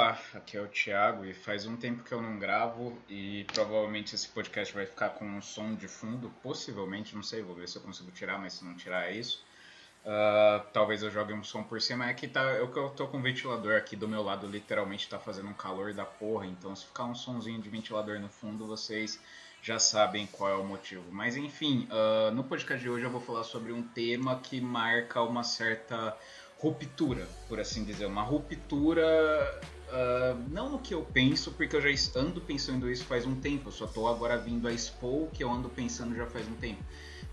Olá, aqui é o Thiago e faz um tempo que eu não gravo e provavelmente esse podcast vai ficar com um som de fundo, possivelmente, não sei, vou ver se eu consigo tirar, mas se não tirar é isso. Talvez eu jogue um som por cima, é que tá, eu tô com um ventilador aqui do meu lado, literalmente tá fazendo um calor da porra, então se ficar um sonzinho de ventilador no fundo, vocês já sabem qual é o motivo. Mas enfim, no podcast de hoje eu vou falar sobre um tema que marca uma certa ruptura, por assim dizer, uma ruptura não no que eu penso, porque eu já ando pensando isso faz um tempo, eu só tô agora vindo a expor o que eu ando pensando já faz um tempo.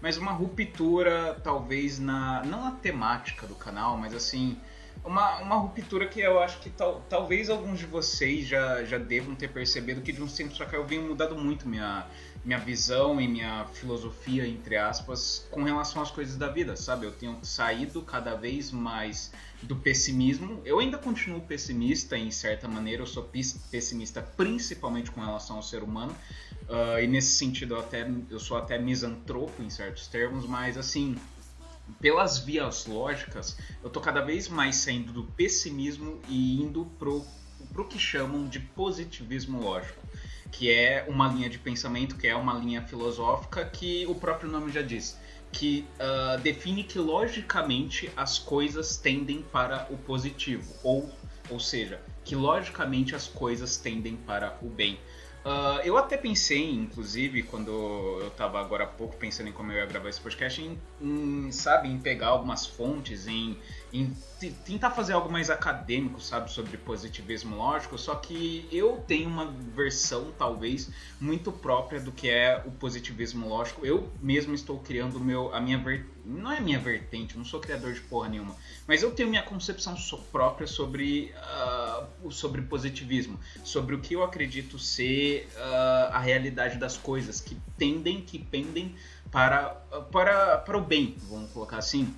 Mas uma ruptura, talvez, não na temática do canal, mas assim, uma ruptura que eu acho que talvez alguns de vocês já devam ter percebido que de uns tempos pra cá eu venho mudando muito minha visão e minha filosofia, entre aspas, com relação às coisas da vida, sabe? Eu tenho saído cada vez mais do pessimismo. Eu ainda continuo pessimista em certa maneira, eu sou pessimista principalmente com relação ao ser humano, e nesse sentido eu sou até misantropo em certos termos, mas assim, pelas vias lógicas, eu tô cada vez mais saindo do pessimismo e indo pro que chamam de positivismo lógico, que é uma linha de pensamento, que é uma linha filosófica que o próprio nome já diz, que define que logicamente as coisas tendem para o positivo, ou seja, que logicamente as coisas tendem para o bem. Eu até pensei, inclusive, quando eu estava agora há pouco pensando em como eu ia gravar esse podcast, em pegar algumas fontes, em tentar fazer algo mais acadêmico, sabe, sobre positivismo lógico, só que eu tenho uma versão, talvez, muito própria do que é o positivismo lógico. Eu mesmo estou criando não é minha vertente, não sou criador de porra nenhuma, mas eu tenho minha concepção própria sobre positivismo, sobre o que eu acredito ser a realidade das coisas, que pendem para o bem, vamos colocar assim.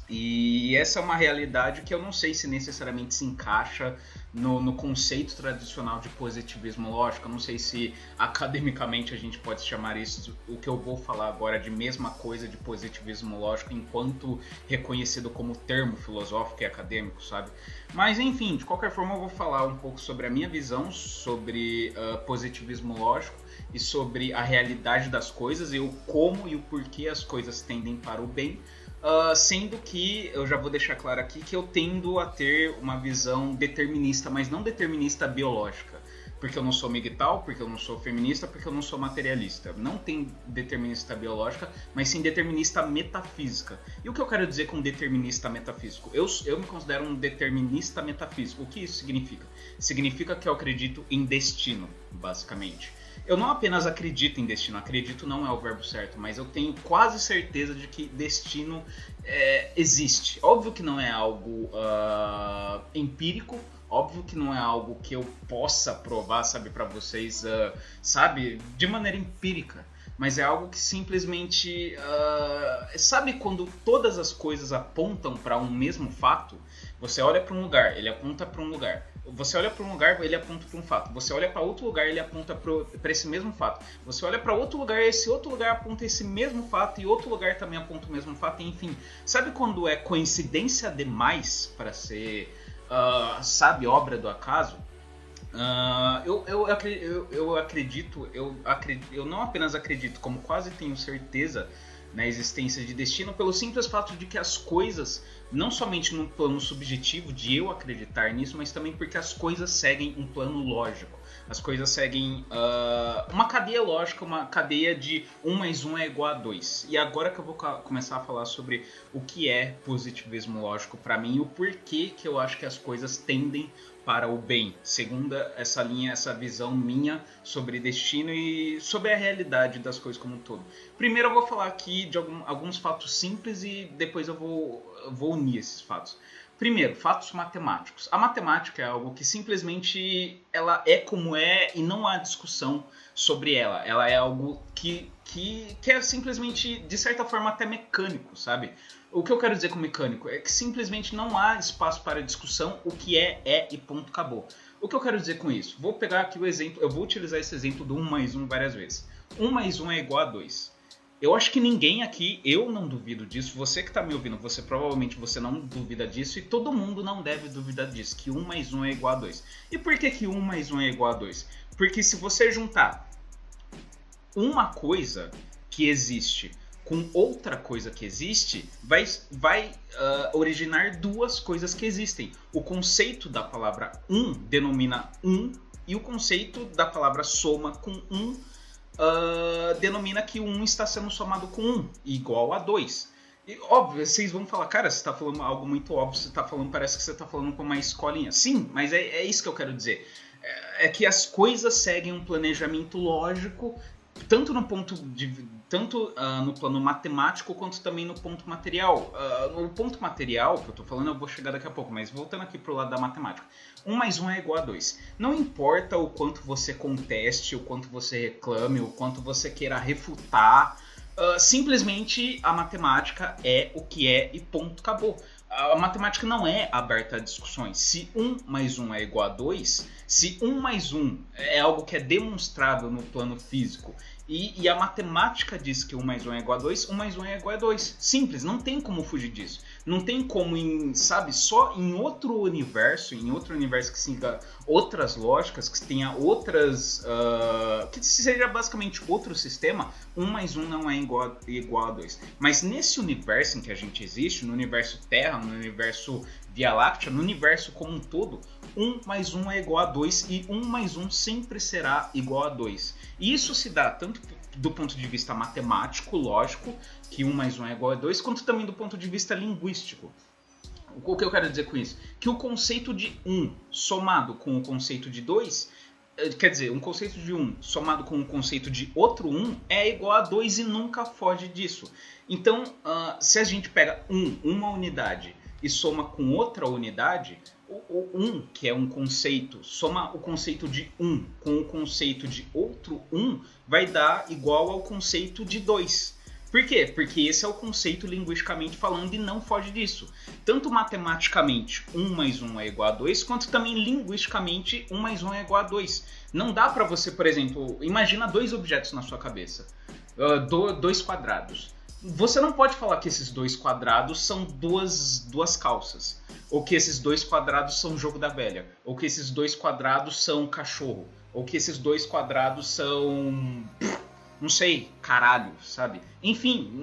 E essa é uma realidade que eu não sei se necessariamente se encaixa no conceito tradicional de positivismo lógico. Eu não sei se academicamente a gente pode chamar isso, o que eu vou falar agora, de mesma coisa de positivismo lógico, enquanto reconhecido como termo filosófico e acadêmico, sabe? Mas enfim, de qualquer forma eu vou falar um pouco sobre a minha visão sobre positivismo lógico e sobre a realidade das coisas e o como e o porquê as coisas tendem para o bem. Sendo que, eu já vou deixar claro aqui, que eu tendo a ter uma visão determinista, mas não determinista biológica. Porque eu não sou migtal, porque eu não sou feminista, porque eu não sou materialista. Não tem determinista biológica, mas sim determinista metafísica. E o que eu quero dizer com determinista metafísico? Eu me considero um determinista metafísico. O que isso significa? Significa que eu acredito em destino, basicamente. Eu não apenas acredito em destino, acredito não é o verbo certo, mas eu tenho quase certeza de que destino existe. Óbvio que não é algo empírico, óbvio que não é algo que eu possa provar, sabe, para vocês, sabe, de maneira empírica. Mas é algo que simplesmente, sabe quando todas as coisas apontam para um mesmo fato? Você olha para um lugar, ele aponta para um lugar. Você olha para um lugar, ele aponta para um fato. Você olha para outro lugar, ele aponta para esse mesmo fato. Você olha para outro lugar, esse outro lugar aponta esse mesmo fato e outro lugar também aponta o mesmo fato. Enfim, sabe quando é coincidência demais para ser, sabe, obra do acaso? Eu não apenas acredito, como quase tenho certeza na existência de destino, pelo simples fato de que as coisas, não somente no plano subjetivo de eu acreditar nisso, mas também porque as coisas seguem um plano lógico. As coisas seguem uma cadeia lógica, uma cadeia de 1 mais 1 é igual a 2. E agora que eu vou começar a falar sobre o que é positivismo lógico para mim e o porquê que eu acho que as coisas tendem para o bem, segundo essa linha, essa visão minha sobre destino e sobre a realidade das coisas como um todo. Primeiro eu vou falar aqui de alguns fatos simples e depois eu vou unir esses fatos. Primeiro, fatos matemáticos. A matemática é algo que simplesmente ela é como é e não há discussão sobre ela. Ela é algo que é simplesmente, de certa forma, até mecânico, sabe? O que eu quero dizer com mecânico é que simplesmente não há espaço para discussão, o que é e ponto, acabou. O que eu quero dizer com isso? Vou pegar aqui o exemplo, eu vou utilizar esse exemplo do 1 mais 1 várias vezes. 1 mais 1 é igual a 2. Eu acho que ninguém aqui, eu não duvido disso, você que tá me ouvindo, provavelmente você não duvida disso, e todo mundo não deve duvidar disso, que 1 mais 1 é igual a 2. E por que 1 mais 1 é igual a 2? Porque se você juntar uma coisa que existe com outra coisa que existe, vai originar duas coisas que existem. O conceito da palavra denomina e o conceito da palavra soma com denomina que 1 está sendo somado com igual a 2. E, óbvio, vocês vão falar, cara, você está falando algo muito óbvio, parece que você está falando com uma escolinha. Sim, mas é isso que eu quero dizer. É que as coisas seguem um planejamento lógico, tanto no plano matemático quanto também no ponto material. No ponto material, que eu estou falando, eu vou chegar daqui a pouco, mas voltando aqui pro lado da matemática. 1 mais 1 é igual a 2. Não importa o quanto você conteste, o quanto você reclame, o quanto você queira refutar, simplesmente a matemática é o que é e ponto, acabou. A matemática não é aberta a discussões. Se 1 mais 1 é igual a 2, se 1 mais 1 é algo que é demonstrado no plano físico e a matemática diz que 1 mais 1 é igual a 2, 1 mais 1 é igual a 2. Simples, não tem como fugir disso. Não tem como, só em outro universo que siga outras lógicas, que tenha outras... que seja basicamente outro sistema, 1 mais 1 não é igual a 2. Mas nesse universo em que a gente existe, no universo Terra, no universo Via Láctea, no universo como um todo, 1 mais 1 é igual a 2 e 1 mais 1 sempre será igual a 2. E isso se dá tanto do ponto de vista matemático, lógico, que 1 mais 1 é igual a 2, quanto também do ponto de vista linguístico. O que eu quero dizer com isso? Que o conceito de 1 somado com o conceito de 2, quer dizer, um conceito de 1 somado com o conceito de outro 1 é igual a 2 e nunca foge disso. Então, se a gente pega uma unidade e soma com outra unidade, o 1, que é um conceito, soma o conceito de 1 com o conceito de outro 1, vai dar igual ao conceito de 2. Por quê? Porque esse é o conceito linguisticamente falando e não foge disso. Tanto matematicamente 1 mais 1 é igual a 2, quanto também linguisticamente 1 mais 1 é igual a 2. Não dá para você, por exemplo, imagina dois objetos na sua cabeça, dois quadrados. Você não pode falar que esses dois quadrados são duas calças, ou que esses dois quadrados são jogo da velha, ou que esses dois quadrados são cachorro, ou que esses dois quadrados são... não sei, caralho, sabe? Enfim,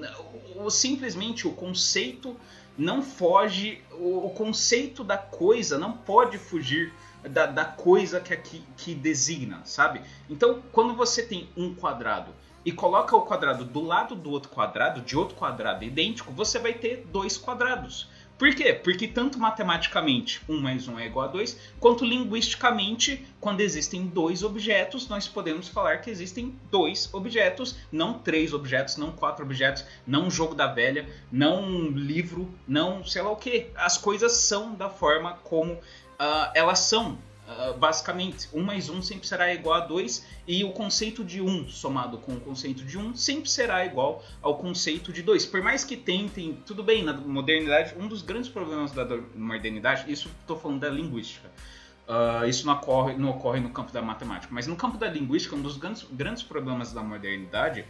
simplesmente o conceito não foge, o conceito da coisa não pode fugir da coisa que designa, sabe? Então, quando você tem um quadrado e coloca o quadrado do lado do outro quadrado, de outro quadrado idêntico, você vai ter dois quadrados. Por quê? Porque tanto matematicamente 1 mais 1 é igual a 2, quanto linguisticamente, quando existem dois objetos, nós podemos falar que existem dois objetos, não 3 objetos, não 4 objetos, não um jogo da velha, não um livro, não sei lá o que. As coisas são da forma como elas são. Basicamente, 1 mais 1 sempre será igual a 2 e o conceito de 1 somado com o conceito de 1 sempre será igual ao conceito de 2. Por mais que tentem, tudo bem, na modernidade, um dos grandes problemas da modernidade, isso estou falando da linguística, isso não ocorre no campo da matemática, mas no campo da linguística, um dos grandes problemas da modernidade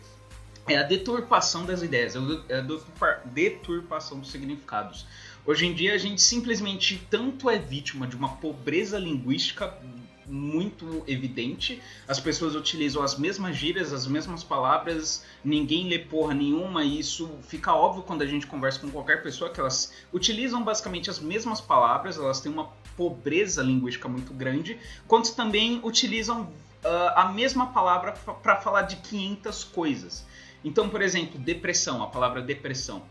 é a deturpação das ideias, é a deturpação dos significados. Hoje em dia a gente simplesmente tanto é vítima de uma pobreza linguística muito evidente, as pessoas utilizam as mesmas gírias, as mesmas palavras, ninguém lê porra nenhuma, e isso fica óbvio quando a gente conversa com qualquer pessoa, que elas utilizam basicamente as mesmas palavras, elas têm uma pobreza linguística muito grande, quanto também utilizam a mesma palavra para falar de 500 coisas. Então, por exemplo, depressão, a palavra depressão.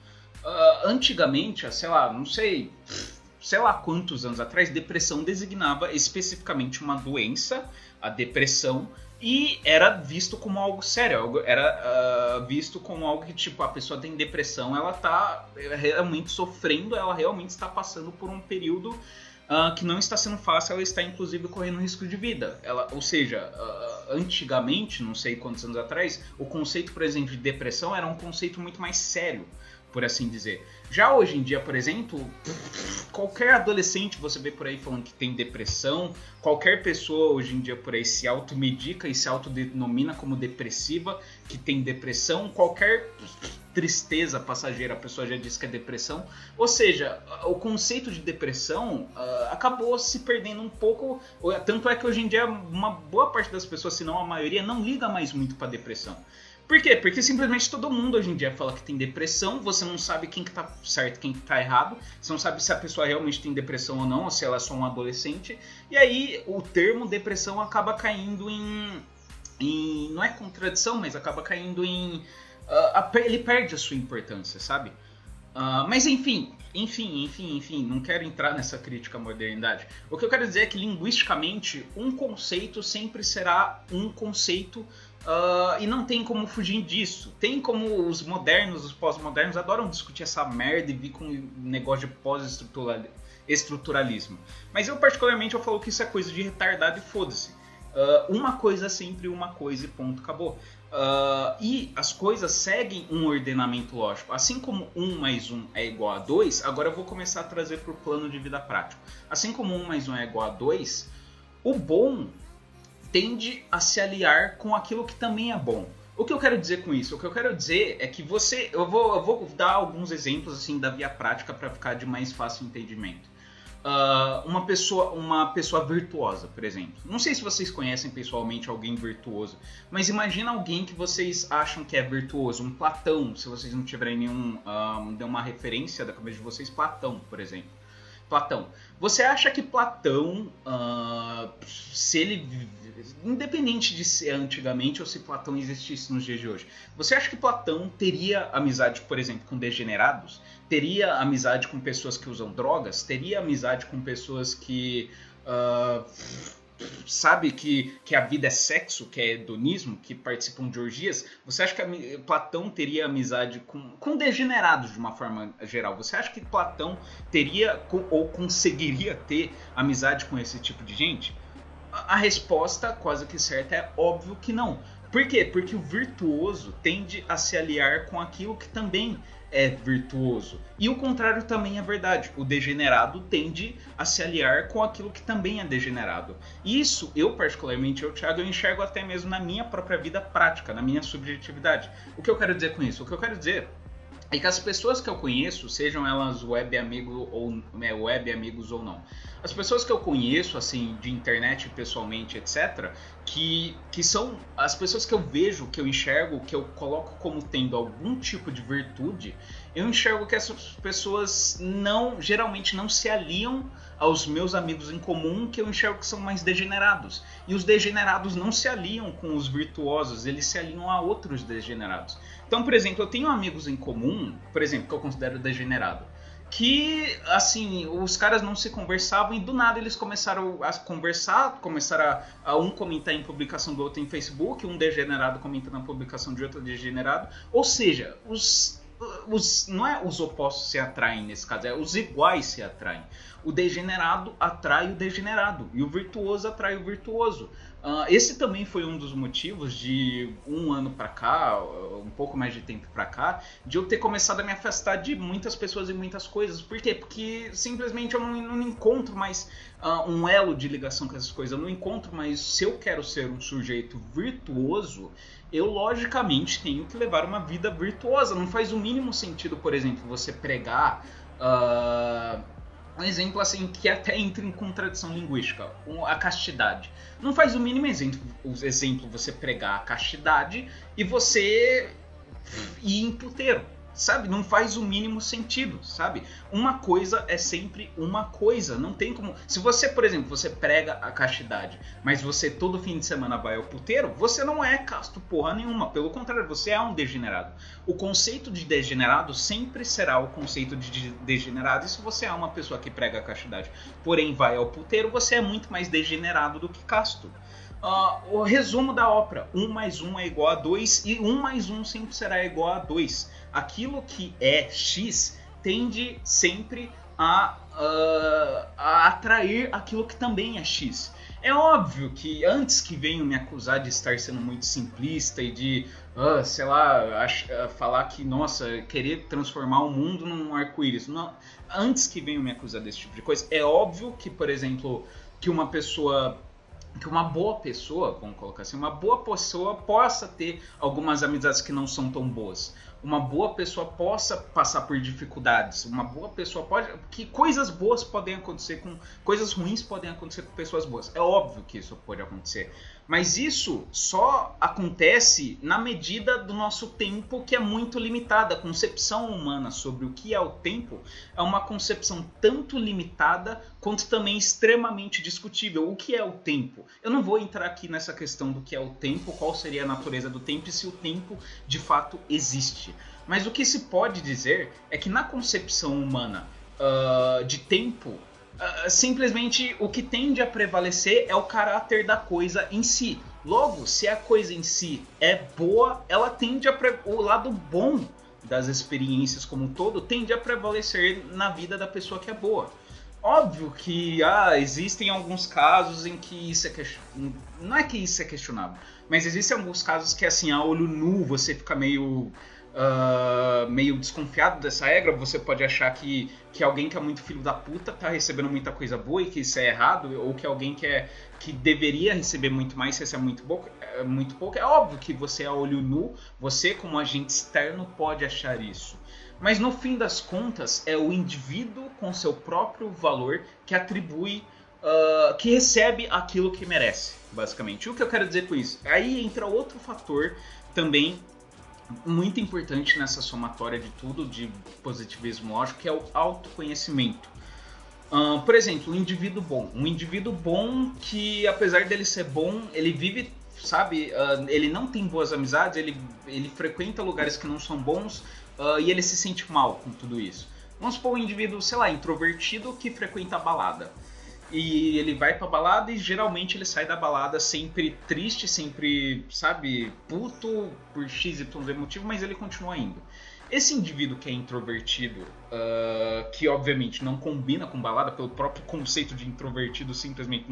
Antigamente, sei lá quantos anos atrás, depressão designava especificamente uma doença, a depressão, e era visto como algo sério, era visto como algo que, tipo, a pessoa tem depressão, ela tá realmente sofrendo, ela realmente está passando por um período que não está sendo fácil, ela está inclusive correndo risco de vida. Ou seja, antigamente, não sei quantos anos atrás, o conceito, por exemplo, de depressão era um conceito muito mais sério. por assim dizer. Já hoje em dia, por exemplo, qualquer adolescente você vê por aí falando que tem depressão, qualquer pessoa hoje em dia por aí se automedica e se autodenomina como depressiva, que tem depressão, qualquer tristeza passageira a pessoa já diz que é depressão. Ou seja, o conceito de depressão acabou se perdendo um pouco, tanto é que hoje em dia uma boa parte das pessoas, se não a maioria, não liga mais muito para depressão. Por quê? Porque simplesmente todo mundo hoje em dia fala que tem depressão, você não sabe quem que tá certo, quem que tá errado, você não sabe se a pessoa realmente tem depressão ou não, ou se ela é só um adolescente, e aí o termo depressão acaba caindo em não é contradição, mas acaba caindo em... ele perde a sua importância, sabe? Mas enfim, não quero entrar nessa crítica à modernidade. O que eu quero dizer é que linguisticamente um conceito sempre será um conceito e não tem como fugir disso. Tem como os modernos, os pós-modernos adoram discutir essa merda e vir com um negócio de pós-estruturalismo. Mas eu particularmente eu falo que isso é coisa de retardado e foda-se. Uma coisa é sempre uma coisa e ponto, acabou. E as coisas seguem um ordenamento lógico. Assim como 1 mais 1 é igual a 2, agora eu vou começar a trazer para o plano de vida prático. Assim como 1 mais 1 é igual a 2, o bom tende a se aliar com aquilo que também é bom. O que eu quero dizer com isso? O que eu quero dizer é que eu vou dar alguns exemplos assim da via prática para ficar de mais fácil entendimento. Uma pessoa virtuosa, por exemplo. Não sei se vocês conhecem pessoalmente alguém virtuoso, mas imagina alguém que vocês acham que é virtuoso, um Platão, se vocês não tiverem nenhuma referência da cabeça de vocês, Platão, por exemplo. Platão. Você acha que Platão, se ele, independente de ser antigamente ou se Platão existisse nos dias de hoje, você acha que Platão teria amizade, por exemplo, com degenerados? Teria amizade com pessoas que usam drogas? Teria amizade com pessoas que sabe que a vida é sexo, que é hedonismo, que participam de orgias? Você acha que Platão teria amizade com degenerados de uma forma geral? Você acha que Platão teria ou conseguiria ter amizade com esse tipo de gente? A resposta quase que certa é óbvio que não. Por quê? Porque o virtuoso tende a se aliar com aquilo que também é virtuoso. E o contrário também é verdade. O degenerado tende a se aliar com aquilo que também é degenerado. Isso, eu particularmente, Thiago, eu enxergo até mesmo na minha própria vida prática, na minha subjetividade. O que eu quero dizer com isso? O que eu quero dizer é que as pessoas que eu conheço, sejam elas web amigos ou não, as pessoas que eu conheço, assim, de internet, pessoalmente, etc., que são as pessoas que eu vejo, que eu enxergo, que eu coloco como tendo algum tipo de virtude, eu enxergo que essas pessoas geralmente não se aliam aos meus amigos em comum, que eu enxergo que são mais degenerados. E os degenerados não se aliam com os virtuosos, eles se aliam a outros degenerados. Então, por exemplo, eu tenho amigos em comum, por exemplo, que eu considero degenerado, que, assim, os caras não se conversavam e do nada eles começaram a conversar, começaram a um comentar em publicação do outro em Facebook, um degenerado comenta na publicação de outro degenerado, ou seja, não é os opostos se atraem nesse caso, é os iguais se atraem. O degenerado atrai o degenerado e o virtuoso atrai o virtuoso. Esse também foi um dos motivos de um ano pra cá, um pouco mais de tempo pra cá, de eu ter começado a me afastar de muitas pessoas e muitas coisas. Por quê? Porque simplesmente eu não encontro mais um elo de ligação com essas coisas. Eu não encontro mais, se eu quero ser um sujeito virtuoso, eu logicamente tenho que levar uma vida virtuosa. Não faz o mínimo sentido, por exemplo, você pregar... um exemplo assim que até entra em contradição linguística, a castidade. Não faz o mínimo exemplo você pregar a castidade e você ir em puteiro, sabe? Não faz o mínimo sentido, sabe? Uma coisa é sempre uma coisa, não tem como... Se você, por exemplo, você prega a castidade, mas você todo fim de semana vai ao puteiro, você não é casto porra nenhuma, pelo contrário, você é um degenerado. O conceito de degenerado sempre será o conceito de degenerado, e se você é uma pessoa que prega a castidade, porém vai ao puteiro, você é muito mais degenerado do que casto. O resumo da ópera, 1 mais 1 é igual a 2, e 1 mais 1 sempre será igual a 2. Aquilo que é X tende sempre a atrair aquilo que também é X. É óbvio que antes que venham me acusar de estar sendo muito simplista e de sei lá, falar que, nossa, querer transformar o mundo num arco-íris. Antes que venham me acusar desse tipo de coisa, é óbvio que, por exemplo, que uma boa pessoa, vamos colocar assim, uma boa pessoa possa ter algumas amizades que não são tão boas. Uma boa pessoa possa passar por dificuldades. Uma boa pessoa pode... Que coisas boas podem acontecer com... Coisas ruins podem acontecer com pessoas boas. É óbvio que isso pode acontecer. Mas isso só acontece na medida do nosso tempo, que é muito limitada. A concepção humana sobre o que é o tempo é uma concepção tanto limitada quanto também extremamente discutível. O que é o tempo? Eu não vou entrar aqui nessa questão do que é o tempo, qual seria a natureza do tempo e se o tempo de fato existe. Mas o que se pode dizer é que na concepção humana de tempo, simplesmente o que tende a prevalecer é o caráter da coisa em si. Logo, se a coisa em si é boa, ela tende o lado bom das experiências como um todo tende a prevalecer na vida da pessoa que é boa. Óbvio que existem alguns casos em que isso é questionável. Não é que isso é questionável, mas existem alguns casos que, assim, a olho nu você fica meio desconfiado dessa regra. Você pode achar que alguém que é muito filho da puta tá recebendo muita coisa boa e que isso é errado, ou que alguém que deveria receber muito mais recebe muito pouco. É óbvio que você, a olho nu, você como agente externo pode achar isso. Mas no fim das contas, é o indivíduo com seu próprio valor que atribui, que recebe aquilo que merece, basicamente. E o que eu quero dizer com isso? Aí entra outro fator também muito importante nessa somatória de tudo, de positivismo lógico, que é o autoconhecimento. Por exemplo, um indivíduo bom que, apesar dele ser bom, ele vive, sabe, ele não tem boas amizades, ele frequenta lugares que não são bons, e ele se sente mal com tudo isso. Vamos supor um indivíduo, sei lá, introvertido que frequenta a balada. E ele vai pra balada e geralmente ele sai da balada sempre triste, sempre, sabe, puto por XYZ motivo, mas ele continua indo. Esse indivíduo que é introvertido, que obviamente não combina com balada, pelo próprio conceito de introvertido simplesmente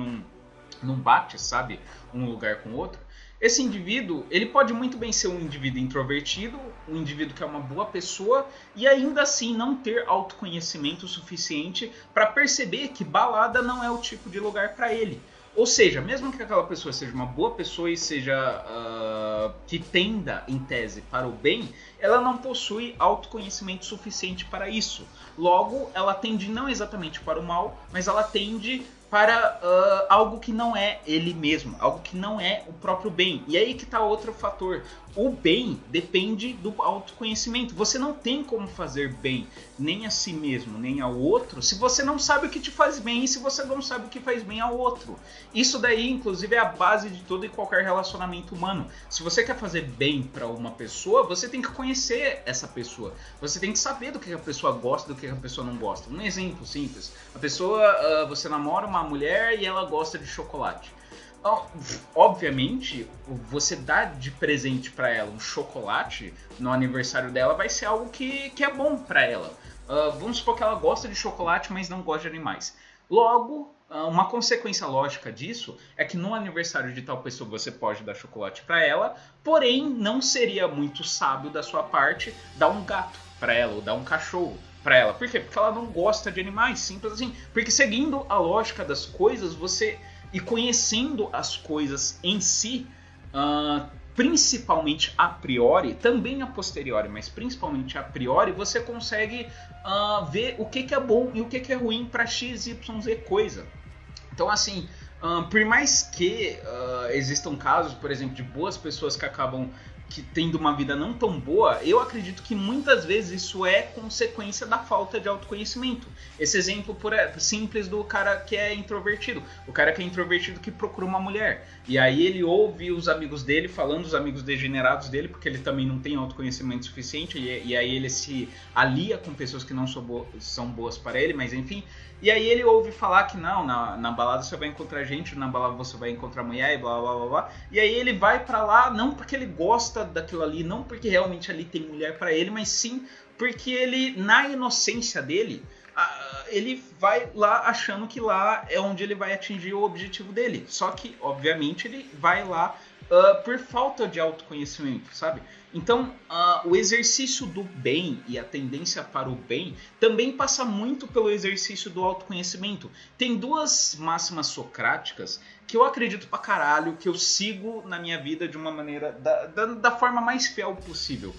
não bate, sabe, um lugar com o outro. Esse indivíduo, ele pode muito bem ser um indivíduo introvertido, um indivíduo que é uma boa pessoa e ainda assim não ter autoconhecimento suficiente para perceber que balada não é o tipo de lugar para ele. Ou seja, mesmo que aquela pessoa seja uma boa pessoa e seja que tenda, em tese, para o bem, ela não possui autoconhecimento suficiente para isso. Logo, ela tende não exatamente para o mal, mas ela tende para algo que não é ele mesmo, algo que não é o próprio bem. E aí que está outro fator. O bem depende do autoconhecimento. Você não tem como fazer bem nem a si mesmo, nem ao outro, se você não sabe o que te faz bem e se você não sabe o que faz bem ao outro. Isso daí, inclusive, é a base de todo e qualquer relacionamento humano. Se você quer fazer bem para uma pessoa, você tem que conhecer essa pessoa. Você tem que saber do que a pessoa gosta, do que a pessoa não gosta. Um exemplo simples. A pessoa, você namora uma mulher e ela gosta de chocolate. Obviamente, você dar de presente para ela um chocolate no aniversário dela vai ser algo que é bom para ela. Vamos supor que ela gosta de chocolate, mas não gosta de animais. Logo, uma consequência lógica disso é que no aniversário de tal pessoa você pode dar chocolate para ela, porém não seria muito sábio da sua parte dar um gato para ela ou dar um cachorro para ela. Por quê? Porque ela não gosta de animais, simples assim. Porque seguindo a lógica das coisas, e conhecendo as coisas em si, principalmente a priori, também a posteriori, mas principalmente a priori, você consegue ver o que é bom e o que é ruim para x, y, z coisa. Então, assim, por mais que existam casos, por exemplo, de boas pessoas que acabam tendo uma vida não tão boa, eu acredito que muitas vezes isso é consequência da falta de autoconhecimento. Esse exemplo simples do cara que é introvertido. O cara que é introvertido que procura uma mulher. E aí ele ouve os amigos dele falando, os amigos degenerados dele, porque ele também não tem autoconhecimento suficiente, e aí ele se alia com pessoas que não são boas para ele, mas enfim. E aí ele ouve falar que não, na balada você vai encontrar gente, na balada você vai encontrar mulher e blá blá blá blá. E aí ele vai pra lá, não porque ele gosta daquilo ali, não porque realmente ali tem mulher pra ele, mas sim porque ele, na inocência dele, ele vai lá achando que lá é onde ele vai atingir o objetivo dele. Só que, obviamente, ele vai lá por falta de autoconhecimento, sabe? Então, o exercício do bem e a tendência para o bem também passa muito pelo exercício do autoconhecimento. Tem duas máximas socráticas que eu acredito pra caralho, que eu sigo na minha vida de uma maneira, da forma mais fiel possível.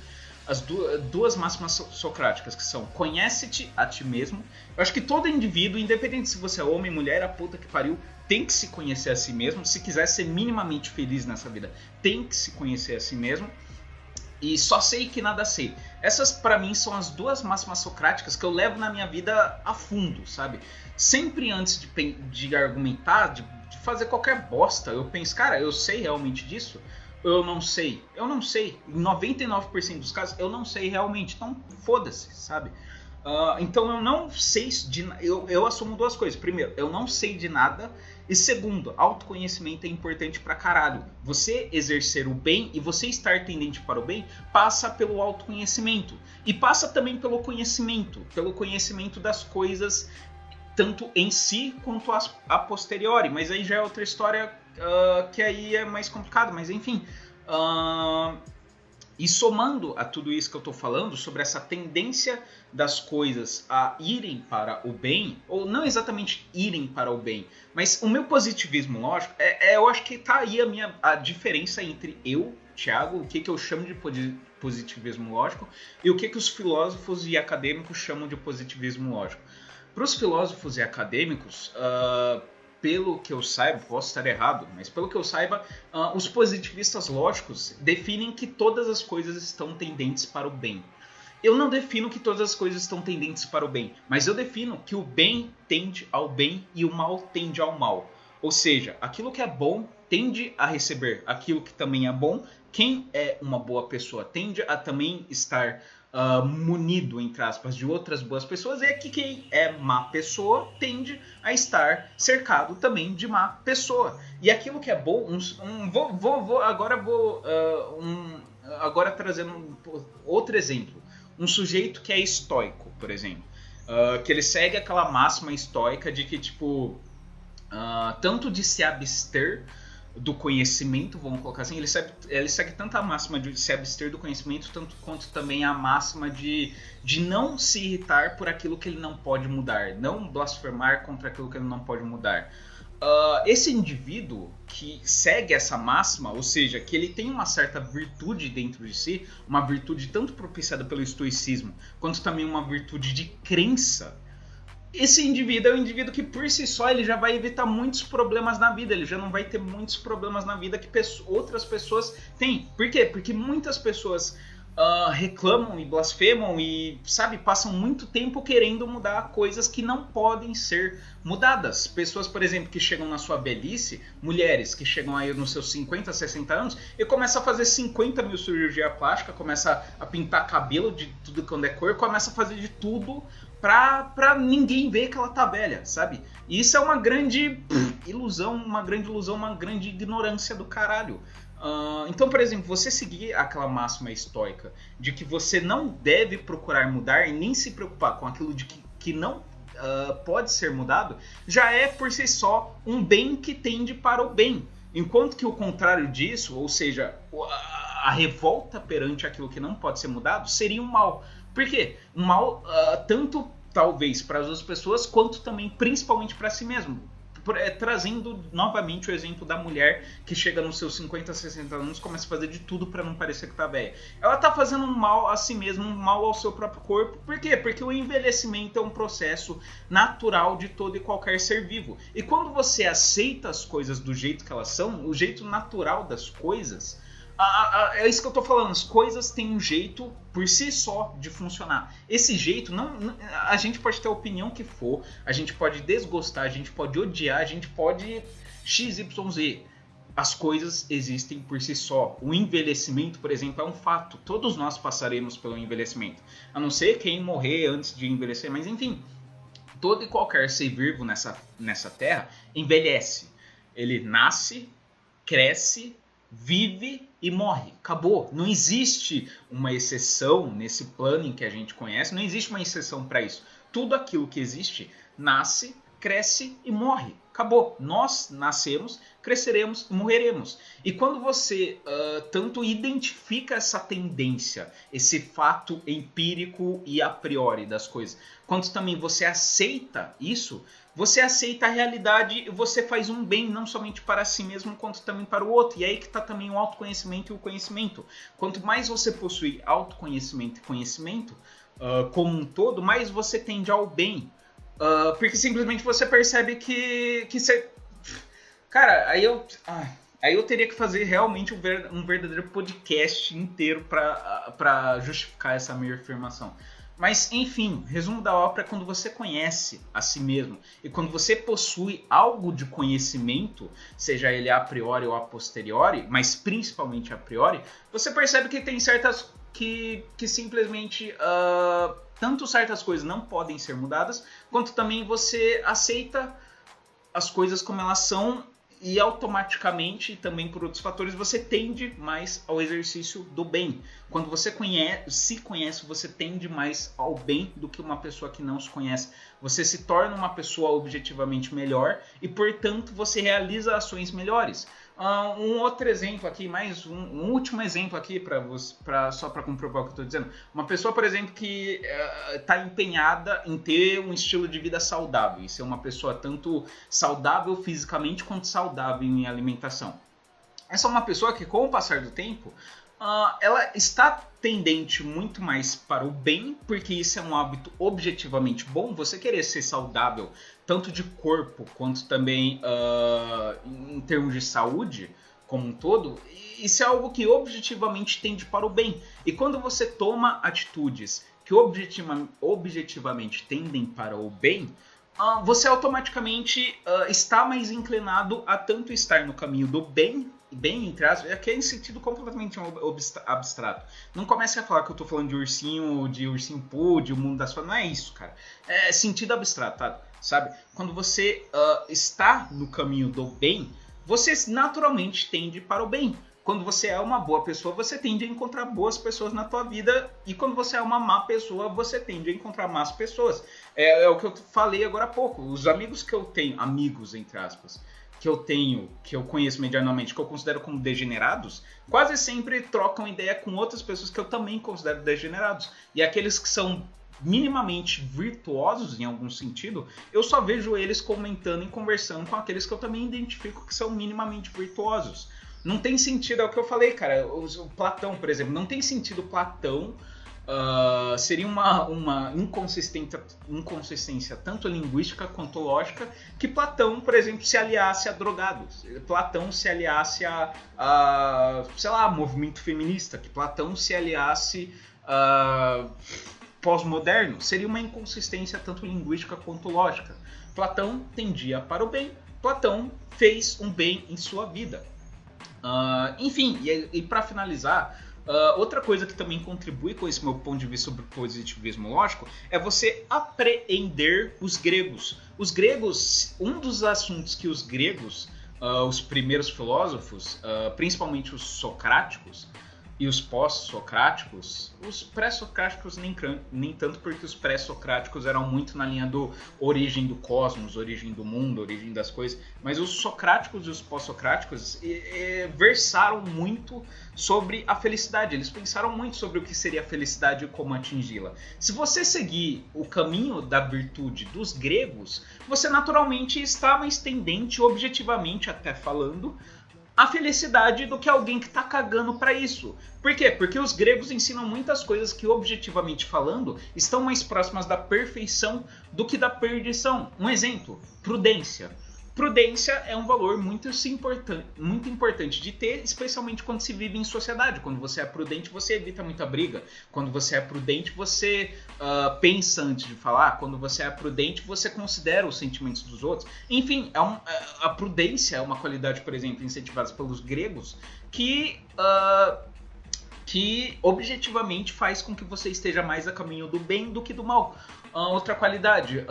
As duas máximas socráticas, que são: conhece-te a ti mesmo. Eu acho que todo indivíduo, independente se você é homem, mulher, a puta que pariu, tem que se conhecer a si mesmo. Se quiser ser minimamente feliz nessa vida, tem que se conhecer a si mesmo. E só sei que nada sei. Essas, pra mim, são as duas máximas socráticas que eu levo na minha vida a fundo, sabe? Sempre antes de argumentar, de fazer qualquer bosta, eu penso, cara, eu sei realmente disso? Eu não sei. Eu não sei. Em 99% dos casos, eu não sei realmente. Então, foda-se, sabe? Então, eu não sei de... Eu assumo duas coisas. Primeiro, eu não sei de nada. E segundo, autoconhecimento é importante pra caralho. Você exercer o bem e você estar tendente para o bem passa pelo autoconhecimento. E passa também pelo conhecimento. Pelo conhecimento das coisas, tanto em si quanto a posteriori. Mas aí já é outra história... que aí é mais complicado, mas enfim. E somando a tudo isso que eu tô falando, sobre essa tendência das coisas a irem para o bem, ou não exatamente irem para o bem, mas o meu positivismo lógico, eu acho que tá aí a diferença entre eu, Thiago, o que eu chamo de positivismo lógico, e o que os filósofos e acadêmicos chamam de positivismo lógico. Para os filósofos e acadêmicos... pelo que eu saiba, posso estar errado, mas pelo que eu saiba, os positivistas lógicos definem que todas as coisas estão tendentes para o bem. Eu não defino que todas as coisas estão tendentes para o bem, mas eu defino que o bem tende ao bem e o mal tende ao mal. Ou seja, aquilo que é bom tende a receber aquilo que também é bom. Quem é uma boa pessoa tende a também estar... munido, entre aspas, de outras boas pessoas, é que quem é má pessoa tende a estar cercado também de má pessoa. E aquilo que é bom, agora trazendo outro exemplo, um sujeito que é estoico, por exemplo, que ele segue aquela máxima estoica de que, tipo, tanto de se abster do conhecimento, vamos colocar assim, ele segue tanto a máxima de se abster do conhecimento, tanto quanto também a máxima de não se irritar por aquilo que ele não pode mudar, não blasfemar contra aquilo que ele não pode mudar. Esse indivíduo que segue essa máxima, ou seja, que ele tem uma certa virtude dentro de si, uma virtude tanto propiciada pelo estoicismo, quanto também uma virtude de crença, esse indivíduo é um indivíduo que por si só ele já vai evitar muitos problemas na vida, ele já não vai ter muitos problemas na vida que outras pessoas têm. Por quê? Porque muitas pessoas reclamam e blasfemam e, sabe, passam muito tempo querendo mudar coisas que não podem ser mudadas. Pessoas, por exemplo, que chegam na sua velhice, mulheres que chegam aí nos seus 50, 60 anos e começam a fazer 50 mil cirurgia plástica, começa a pintar cabelo de tudo quando é cor, começa a fazer de tudo pra ninguém ver que ela tá velha, sabe? E isso é uma grande ilusão, uma grande ignorância do caralho. Então, por exemplo, você seguir aquela máxima estoica de que você não deve procurar mudar e nem se preocupar com aquilo de que não pode ser mudado, já é por si só um bem que tende para o bem. Enquanto que o contrário disso, ou seja, a revolta perante aquilo que não pode ser mudado, seria um mal. Por quê? Um mal tanto talvez para as outras pessoas, quanto também principalmente para si mesmo. Trazendo novamente o exemplo da mulher que chega nos seus 50, 60 anos e começa a fazer de tudo para não parecer que tá velha. Ela tá fazendo um mal a si mesma, um mal ao seu próprio corpo. Por quê? Porque o envelhecimento é um processo natural de todo e qualquer ser vivo. E quando você aceita as coisas do jeito que elas são, o jeito natural das coisas... é isso que eu tô falando, as coisas têm um jeito por si só de funcionar. Esse jeito, a gente pode ter a opinião que for, a gente pode desgostar, a gente pode odiar, a gente pode XYZ. As coisas existem por si só. O envelhecimento, por exemplo, é um fato. Todos nós passaremos pelo envelhecimento. A não ser quem morrer antes de envelhecer, mas enfim. Todo e qualquer ser vivo nessa terra envelhece. Ele nasce, cresce, vive e morre. Acabou. Não existe uma exceção nesse plano em que a gente conhece. Não existe uma exceção para isso. Tudo aquilo que existe nasce, cresce e morre. Acabou. Nós nascemos, cresceremos e morreremos. E quando você tanto identifica essa tendência, esse fato empírico e a priori das coisas, quanto também você aceita isso, você aceita a realidade e você faz um bem não somente para si mesmo, quanto também para o outro. E aí que está também o autoconhecimento e o conhecimento. Quanto mais você possui autoconhecimento e conhecimento, como um todo, mais você tende ao bem. Porque simplesmente você percebe que você... Cara, aí eu teria que fazer realmente um verdadeiro podcast inteiro para justificar essa minha afirmação. Mas, enfim, resumo da ópera é quando você conhece a si mesmo e quando você possui algo de conhecimento, seja ele a priori ou a posteriori, mas principalmente a priori, você percebe que tem certas... que simplesmente tanto certas coisas não podem ser mudadas, quanto também você aceita as coisas como elas são e automaticamente, também por outros fatores, você tende mais ao exercício do bem. Quando você se conhece, você tende mais ao bem do que uma pessoa que não se conhece. Você se torna uma pessoa objetivamente melhor e, portanto, você realiza ações melhores. Um outro exemplo aqui, mais um último exemplo aqui, só para comprovar o que eu estou dizendo. Uma pessoa, por exemplo, que está empenhada em ter um estilo de vida saudável, e ser uma pessoa tanto saudável fisicamente quanto saudável em alimentação. Essa é uma pessoa que, com o passar do tempo, ela está tendente muito mais para o bem, porque isso é um hábito objetivamente bom. Você querer ser saudável, tanto de corpo quanto também em termos de saúde como um todo, isso é algo que objetivamente tende para o bem. E quando você toma atitudes que objetivamente tendem para o bem, você automaticamente está mais inclinado a tanto estar no caminho do bem, entre aspas, aqui é em sentido completamente abstrato. Não comece a falar que eu tô falando de ursinho Pooh, de o mundo das fadas, não é isso, cara. É sentido abstrato, tá? Sabe? Quando você está no caminho do bem, você naturalmente tende para o bem. Quando você é uma boa pessoa, você tende a encontrar boas pessoas na tua vida. E quando você é uma má pessoa, você tende a encontrar más pessoas. É o que eu falei agora há pouco. Os amigos que eu tenho, amigos entre aspas, que eu conheço medianamente, que eu considero como degenerados, quase sempre trocam ideia com outras pessoas que eu também considero degenerados. E aqueles que são minimamente virtuosos em algum sentido, eu só vejo eles comentando e conversando com aqueles que eu também identifico que são minimamente virtuosos. Não tem sentido, é o que eu falei, cara. O Platão, por exemplo, não tem sentido Platão. Seria uma inconsistência tanto linguística quanto lógica que Platão, por exemplo, se aliasse a drogados. Platão se aliasse sei lá, movimento feminista. Que Platão se aliasse a pós-moderno. Seria uma inconsistência tanto linguística quanto lógica. Platão tendia para o bem. Platão fez um bem em sua vida. Enfim, e para finalizar, outra coisa que também contribui com esse meu ponto de vista sobre positivismo lógico é você apreender os gregos. Os gregos, um dos assuntos que os gregos, os primeiros filósofos, principalmente os socráticos e os pós-socráticos, os pré-socráticos nem tanto, porque os pré-socráticos eram muito na linha do origem do cosmos, origem do mundo, origem das coisas, mas os socráticos e os pós-socráticos versaram muito sobre a felicidade, eles pensaram muito sobre o que seria a felicidade e como atingi-la. Se você seguir o caminho da virtude dos gregos, você naturalmente está mais tendente, objetivamente até falando, a felicidade do que alguém que está cagando para isso. Por quê? Porque os gregos ensinam muitas coisas que, objetivamente falando, estão mais próximas da perfeição do que da perdição. Um exemplo, prudência. Prudência é um valor muito importante de ter, especialmente quando se vive em sociedade. Quando você é prudente, você evita muita briga. Quando você é prudente, você pensa antes de falar. Quando você é prudente, você considera os sentimentos dos outros. Enfim, a prudência é uma qualidade, por exemplo, incentivada pelos gregos que objetivamente faz com que você esteja mais a caminho do bem do que do mal. Outra qualidade,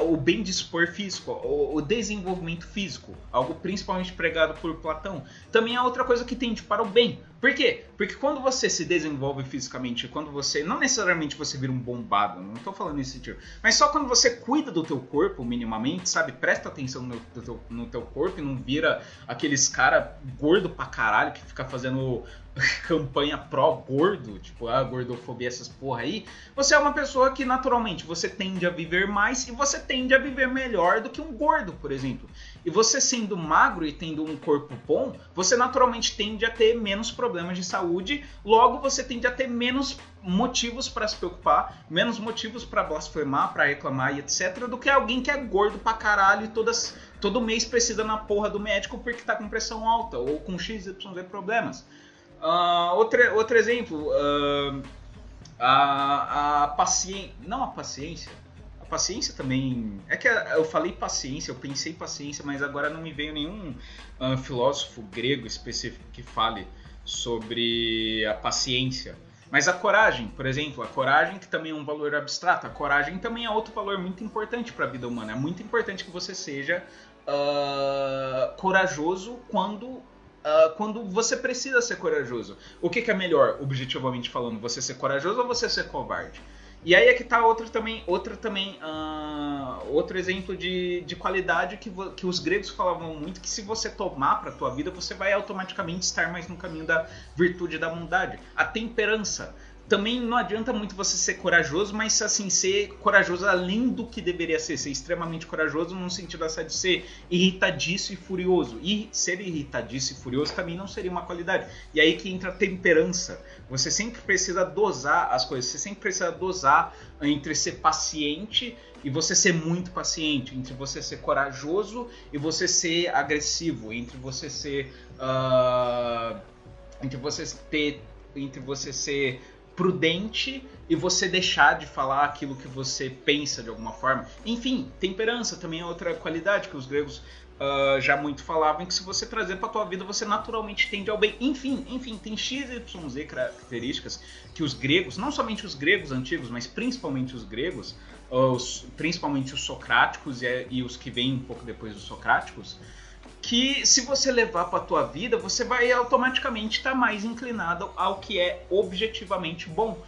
o bem-dispor físico, o desenvolvimento físico, algo principalmente pregado por Platão, também é outra coisa que tende para o bem. Por quê? Porque quando você se desenvolve fisicamente, quando você, não necessariamente você vira um bombado, não tô falando nesse sentido, mas só quando você cuida do teu corpo minimamente, sabe? Presta atenção no teu corpo e não vira aqueles cara gordo pra caralho que fica fazendo campanha pró-gordo, tipo, gordofobia, essas porra aí. Você é uma pessoa que naturalmente você tende a viver mais e você tende a viver melhor do que um gordo, por exemplo. E você sendo magro e tendo um corpo bom, você naturalmente tende a ter menos problemas de saúde, logo você tende a ter menos motivos para se preocupar, menos motivos para blasfemar, para reclamar e etc, do que alguém que é gordo pra caralho e todo mês precisa na porra do médico porque tá com pressão alta ou com XYZ problemas. Outro exemplo, a paciência, não a paciência, a paciência também, é que eu falei paciência, eu pensei paciência, mas agora não me veio nenhum filósofo grego específico que fale sobre a paciência. Mas a coragem, por exemplo, a coragem que também é um valor abstrato, a coragem também é outro valor muito importante para a vida humana. É muito importante que você seja corajoso quando você precisa ser corajoso. O que é melhor, objetivamente falando, você ser corajoso ou você ser covarde? E aí é que tá outro exemplo de qualidade que os gregos falavam muito, que se você tomar para tua vida, você vai automaticamente estar mais no caminho da virtude e da bondade. A temperança. Também não adianta muito você ser corajoso, mas assim, ser corajoso além do que deveria ser extremamente corajoso no sentido de ser irritadiço e furioso. E ser irritadiço e furioso também não seria uma qualidade. E aí que entra a temperança. Você sempre precisa dosar as coisas, você sempre precisa dosar entre ser paciente e você ser muito paciente, entre você ser corajoso e você ser agressivo, entre você ser prudente e você deixar de falar aquilo que você pensa de alguma forma. Enfim, temperança também é outra qualidade que os gregos já muito falavam, que se você trazer para tua vida, você naturalmente tende ao bem. Enfim, tem XYZ características que os gregos, não somente os gregos antigos, mas principalmente os gregos, principalmente os socráticos e os que vêm um pouco depois dos socráticos, que se você levar para a tua vida, você vai automaticamente estar mais inclinado ao que é objetivamente bom.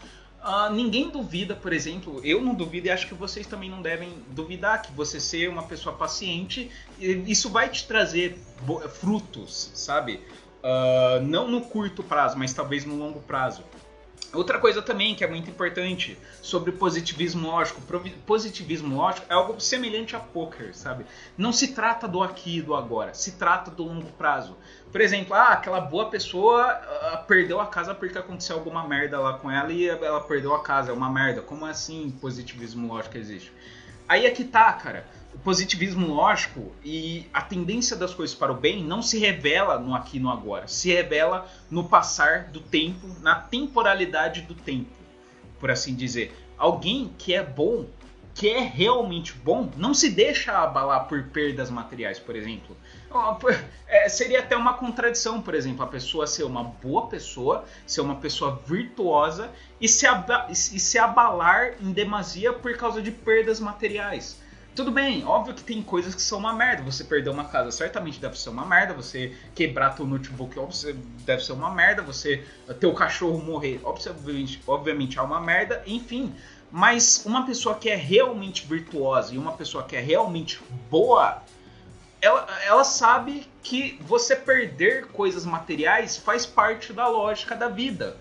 Ninguém duvida, por exemplo, eu não duvido e acho que vocês também não devem duvidar que você ser uma pessoa paciente, isso vai te trazer frutos, sabe? Não no curto prazo, mas talvez no longo prazo. Outra coisa também que é muito importante sobre positivismo lógico. Positivismo lógico é algo semelhante a poker, sabe? Não se trata do aqui e do agora, se trata do longo prazo. Por exemplo, aquela boa pessoa perdeu a casa porque aconteceu alguma merda lá com ela e ela perdeu a casa, é uma merda. Como assim positivismo lógico existe? Aí é que tá, cara. O positivismo lógico e a tendência das coisas para o bem não se revela no aqui e no agora. Se revela no passar do tempo, na temporalidade do tempo, por assim dizer. Alguém que é bom, que é realmente bom, não se deixa abalar por perdas materiais, por exemplo. Seria até uma contradição, por exemplo, a pessoa ser uma boa pessoa, ser uma pessoa virtuosa e se abalar em demasia por causa de perdas materiais. Tudo bem, óbvio que tem coisas que são uma merda. Você perder uma casa certamente deve ser uma merda. Você quebrar teu notebook deve ser uma merda. Você ter o cachorro morrer obviamente é uma merda. Enfim, mas uma pessoa que é realmente virtuosa e uma pessoa que é realmente boa, ela sabe que você perder coisas materiais faz parte da lógica da vida.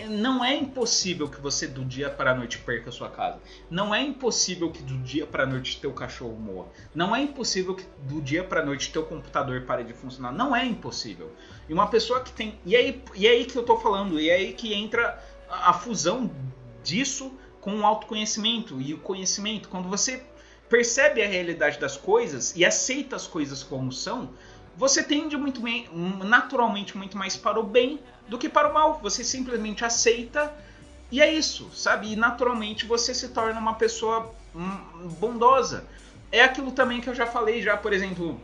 Não é impossível que você do dia para a noite perca a sua casa. Não é impossível que do dia para a noite teu cachorro morra. Não é impossível que do dia para a noite teu computador pare de funcionar. Não é impossível. E uma pessoa que tem... E aí que eu tô falando. E aí que entra a fusão disso com o autoconhecimento e o conhecimento. Quando você percebe a realidade das coisas e aceita as coisas como são, você tende naturalmente muito mais para o bem do que para o mal. Você simplesmente aceita e é isso, sabe? E naturalmente você se torna uma pessoa bondosa. É aquilo também que eu já falei, por exemplo,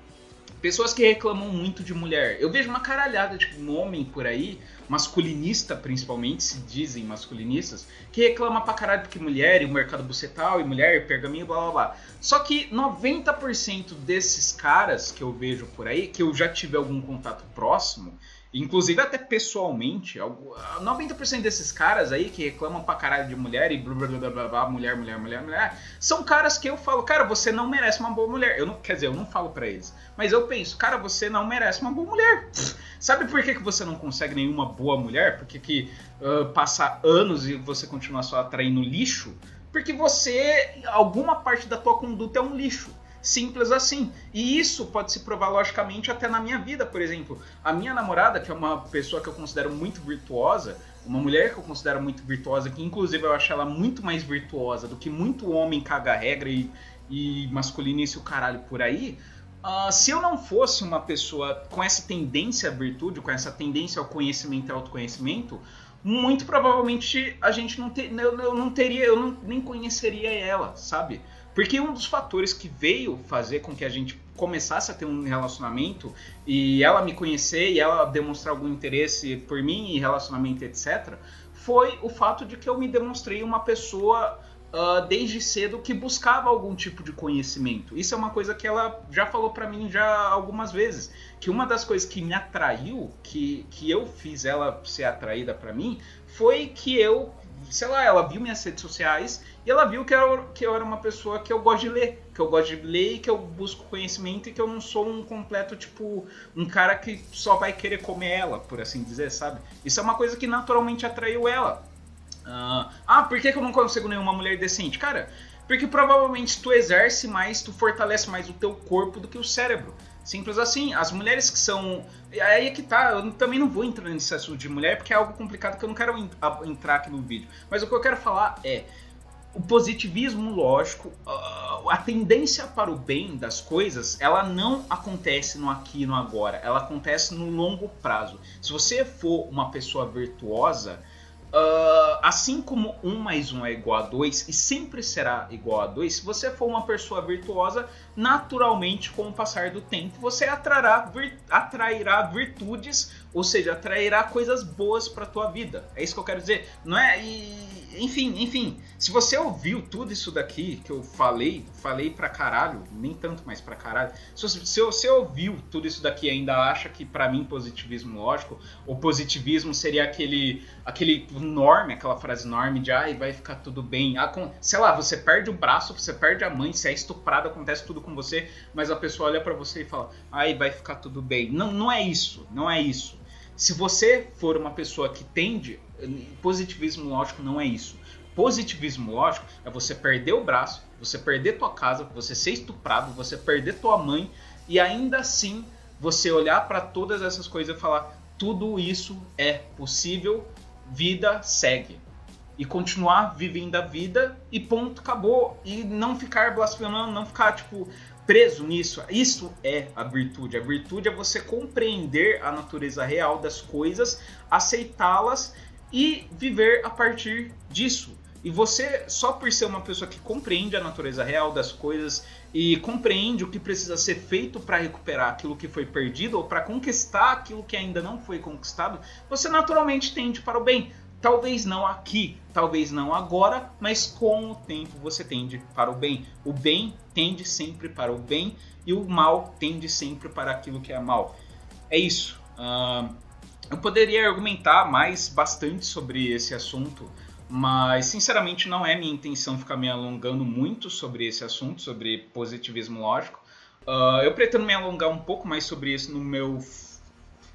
pessoas que reclamam muito de mulher. Eu vejo uma caralhada de homem por aí, masculinista principalmente, se dizem masculinistas, que reclama pra caralho porque mulher e o mercado bucetal e mulher e pergaminho, blá blá blá. Só que 90% desses caras que eu vejo por aí, que eu já tive algum contato próximo, Inclusive até pessoalmente, 90% desses caras aí que reclamam pra caralho de mulher e blá blá blá blá, blá mulher, são caras que eu falo, cara, você não merece uma boa mulher. Quer dizer, eu não falo pra eles, mas eu penso, cara, você não merece uma boa mulher. Sabe por que você não consegue nenhuma boa mulher? Porque que passa anos e você continua só atraindo lixo? Porque alguma parte da tua conduta é um lixo. Simples assim. E isso pode se provar logicamente até na minha vida, por exemplo. A minha namorada, que é uma pessoa que eu considero muito virtuosa, uma mulher que eu considero muito virtuosa, que inclusive eu acho ela muito mais virtuosa do que muito homem caga regra e masculinice o caralho por aí. Se eu não fosse uma pessoa com essa tendência à virtude, com essa tendência ao conhecimento e autoconhecimento, muito provavelmente a gente eu nem conheceria ela, sabe? Porque um dos fatores que veio fazer com que a gente começasse a ter um relacionamento e ela me conhecer e ela demonstrar algum interesse por mim e relacionamento, etc., foi o fato de que eu me demonstrei uma pessoa desde cedo que buscava algum tipo de conhecimento. Isso é uma coisa que ela já falou pra mim já algumas vezes, que uma das coisas que me atraiu, que eu fiz ela ser atraída pra mim, foi que ela viu minhas redes sociais e ela viu que eu era uma pessoa que eu gosto de ler, e que eu busco conhecimento e que eu não sou um completo, tipo, um cara que só vai querer comer ela, por assim dizer, sabe? Isso é uma coisa que naturalmente atraiu ela. Por que eu não consigo nenhuma mulher decente? Cara, porque provavelmente tu exerce mais, tu fortalece mais o teu corpo do que o cérebro. Simples assim. As mulheres que são... Aí é que tá, eu também não vou entrar nesse assunto de mulher porque é algo complicado que eu não quero entrar aqui no vídeo. Mas o que eu quero falar é o positivismo lógico, a tendência para o bem das coisas, ela não acontece no aqui e no agora, ela acontece no longo prazo. Se você for uma pessoa virtuosa, assim como 1 mais 1 é igual a 2 e sempre será igual a 2, se você for uma pessoa virtuosa, naturalmente, com o passar do tempo, você atrairá virtudes, ou seja, atrairá coisas boas para tua vida. É isso que eu quero dizer. Não é? Enfim, se você ouviu tudo isso daqui que eu falei pra caralho, nem tanto mais pra caralho, se você ouviu tudo isso daqui e ainda acha que pra mim positivismo lógico, o positivismo seria aquele norme, aquela frase norme de vai ficar tudo bem, sei lá, você perde o braço, você perde a mãe, você é estuprado, acontece tudo com você, mas a pessoa olha pra você e fala, vai ficar tudo bem. Não é isso, não é isso. Se você for uma pessoa que tende, positivismo lógico não é isso. Positivismo lógico é você perder o braço, você perder tua casa, você ser estuprado, você perder tua mãe e ainda assim você olhar para todas essas coisas e falar, tudo isso é possível, vida segue. E continuar vivendo a vida e ponto, acabou. E não ficar blasfemando, não ficar tipo preso nisso. Isso é a virtude. A virtude é você compreender a natureza real das coisas, aceitá-las e viver a partir disso. E você, só por ser uma pessoa que compreende a natureza real das coisas e compreende o que precisa ser feito para recuperar aquilo que foi perdido ou para conquistar aquilo que ainda não foi conquistado, você naturalmente tende para o bem. Talvez não aqui, talvez não agora, mas com o tempo você tende para o bem. O bem tende sempre para o bem e o mal tende sempre para aquilo que é mal. É isso. Eu poderia argumentar bastante sobre esse assunto, mas sinceramente não é minha intenção ficar me alongando muito sobre esse assunto, sobre positivismo lógico. Eu pretendo me alongar um pouco mais sobre isso no meu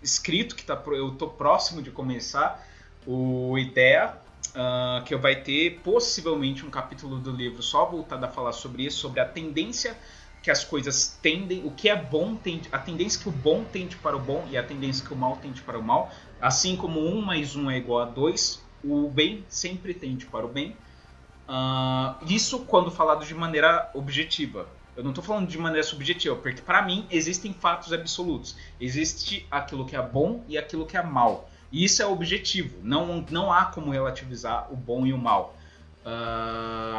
escrito, eu estou próximo de começar, o Ideia, que vai ter possivelmente um capítulo do livro só voltado a falar sobre isso, sobre a tendência que as coisas tendem, o que é bom, a tendência que o bom tende para o bom e a tendência que o mal tende para o mal, assim como 1 mais 1 é igual a 2, o bem sempre tende para o bem. Isso quando falado de maneira objetiva. Eu não estou falando de maneira subjetiva, porque para mim existem fatos absolutos. Existe aquilo que é bom e aquilo que é mal. E isso é objetivo, não há como relativizar o bom e o mal.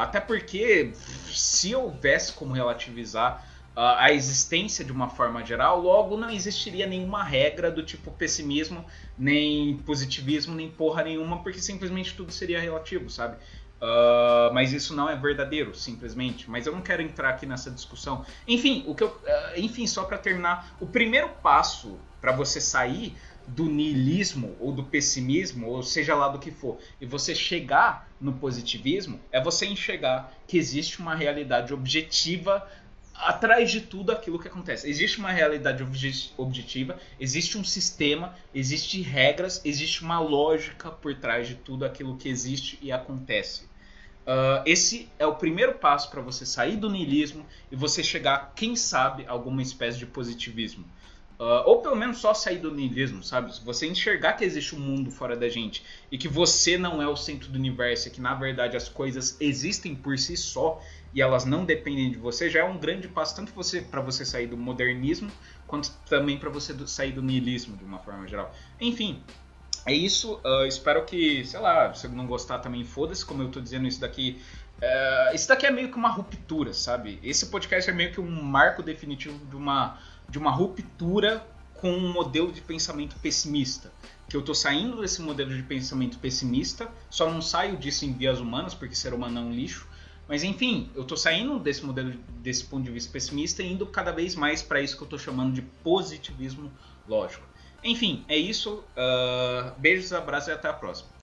Até porque, se houvesse como relativizar a existência de uma forma geral, logo não existiria nenhuma regra do tipo pessimismo, nem positivismo, nem porra nenhuma, porque simplesmente tudo seria relativo, sabe? Mas isso não é verdadeiro, simplesmente. Mas eu não quero entrar aqui nessa discussão. Enfim, só para terminar, o primeiro passo para você sair do niilismo ou do pessimismo, ou seja lá do que for, e você chegar no positivismo, é você enxergar que existe uma realidade objetiva atrás de tudo aquilo que acontece. Existe uma realidade objetiva, existe um sistema, existem regras, existe uma lógica por trás de tudo aquilo que existe e acontece. Esse é o primeiro passo para você sair do niilismo e você chegar, quem sabe, a alguma espécie de positivismo. Ou pelo menos só sair do niilismo, sabe? Se você enxergar que existe um mundo fora da gente e que você não é o centro do universo, e que na verdade as coisas existem por si só e elas não dependem de você, já é um grande passo tanto para você sair do modernismo quanto também para você sair do niilismo de uma forma geral. Enfim, é isso. Espero que, sei lá, se não gostar também, foda-se, como eu tô dizendo isso daqui. Isso daqui é meio que uma ruptura, sabe? Esse podcast é meio que um marco definitivo de uma ruptura com um modelo de pensamento pessimista. Que eu tô saindo desse modelo de pensamento pessimista, só não saio disso em vias humanas, porque ser humano é um lixo. Mas enfim, eu tô saindo desse modelo, desse ponto de vista pessimista e indo cada vez mais para isso que eu tô chamando de positivismo lógico. Enfim, é isso. Beijos, abraços e até a próxima.